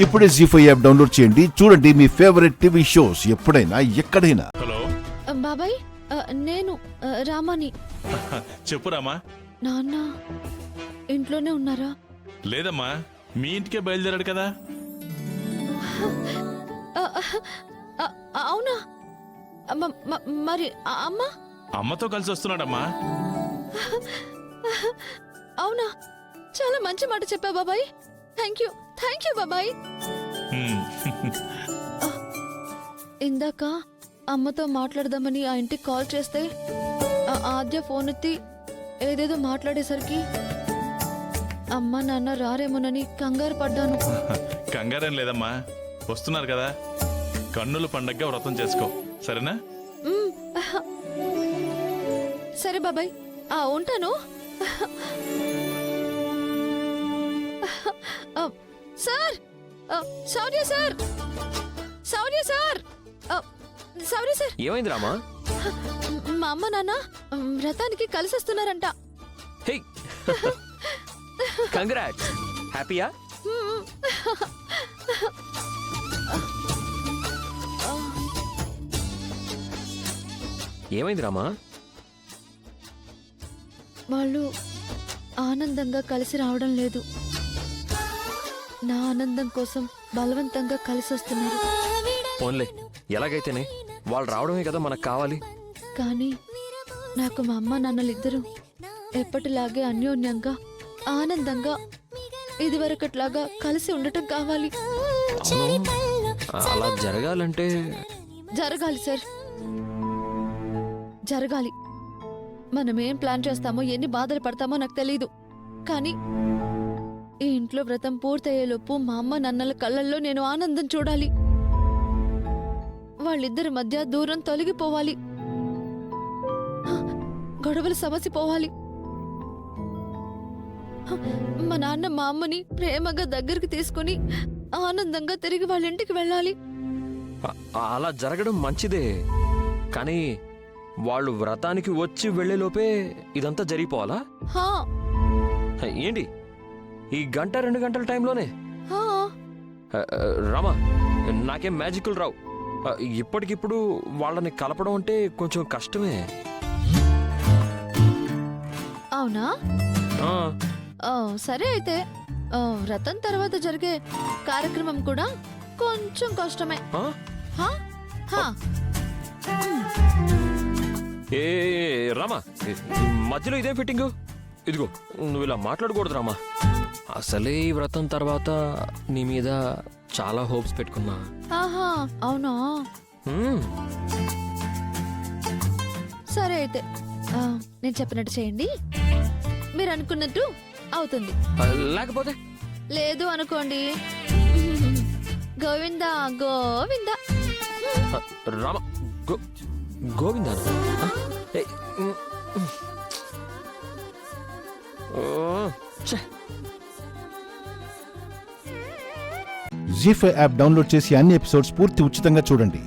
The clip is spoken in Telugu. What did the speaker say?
ఇప్పుడే జీ5 యాప్ డౌన్లోడ్ చేయండి. చూడండి మీ ఫేవరెట్ టీవీ షోస్ ఎప్పుడైనా ఎక్కడైనా. హలో బాబాయ్, నేను రామాని. చెప్పు రామా. నాన్న ఇంట్లోనే ఉన్నారా? లేదమ్మా, మీ ఇంటికే బయలుదేరాడు కదా. అవునా? మరి అమ్మ? అమ్మతో కలిసి వస్తున్నాడమ్మా. అవునా? చాలా మంచి మాట చెప్పా బాబాయ్. థ్యాంక్ యూ బాబాయ్. ఇందాక అమ్మతో మాట్లాడదామని ఆ ఇంటికి కాల్ చేస్తే ఆద్య ఫోన్ ఎత్తి ఏదేదో మాట్లాడేసరికి అమ్మ నాన్న రారేమోనని కంగారు పడ్డాను. కంగారేం లేదమ్మా, వస్తున్నారు కదా. కన్నుల పండగగా వ్రతం చేసుకో, సరేనా? సరే బాబాయ్, ఉంటాను. సార్, శౌర్య సార్, శౌర్య సార్, శౌర్య సార్. ఏమైంది రామా? మా అమ్మ నాన్న వ్రతానికి కలిసి వస్తున్నారంట. హే, కంగ్రాట్స్. హ్యాపీయా? ఏమైంది రామా? వాళ్ళు ఆనందంగా కలిసి రావడం లేదు. నా ఆనందం కోసం బలవంతంగా కలిసి వస్తున్నారు. పోన్లే, ఎలాగైతేనే వాళ్ళు రావడమే కదా మనకు కావాలి. కానీ నాకు మా అమ్మ నాన్నలిద్దరూ ఎప్పటిలాగే అన్యోన్యంగా ఆనందంగా ఇదివరకట్లాగా కలిసి ఉండటం కావాలి. అవును, అలా జరగాలంటే జరగాలి సార్, జరగాలి. మనమేం ప్లాన్ చేస్తామో, ఎన్ని బాధలు పడతామో నాకు తెలీదు. కానీ ఈ ఇంట్లో వ్రతం పూర్తయ్యేలోపు మా అమ్మ నాన్నల కళ్ళల్లో నేను ఆనందం చూడాలి. వాళ్ళిద్దరి మధ్య దూరం తొలగిపోవాలి. గొడవలు సమసిపోవాలి. మా నాన్న మా అమ్మని ప్రేమగా దగ్గరికి తీసుకుని ఆనందంగా తిరిగి వాళ్ళ ఇంటికి వెళ్ళాలి. అలా జరగడం మంచిదే, కానీ వాళ్ళు వ్రతానికి వచ్చి వెళ్లేలోపే ఇదంతా జరిగిపోవాలా? ఏంటి ఈ 1-2 గంటల టైంలోనే? రామా, నాకేం మ్యాజిక్లు రావు. ఇప్పటికిప్పుడు వాళ్ళని కలపడం అంటే కొంచెం కష్టమే. అవునా? సరే అయితే వ్రతం తర్వాత జరిగే కార్యక్రమం కూడా కొంచెం కష్టమే. ఏ రామా, మధ్యలో ఇదేం ఫిట్టింగు? ఇదిగో, నువ్వు ఇలా మాట్లాడకూడదు రామా. అసలే ఈ వ్రతం తర్వాత నీ మీద చాలా హోప్స్ పెట్టుకున్నా. అవునా? సరే అయితే నేను చెప్పినట్టు చేయండి. మీరు అనుకున్నట్టు అవుతుంది. లేకపోతే లేదు అనుకోండి. గోవిందా గోవిందా. రామ, గోవిందా? జీ5 యాప్ డౌన్లోడ్ చేసి అన్ని ఎపిసోడ్స్ పూర్తి ఉచితంగా చూడండి.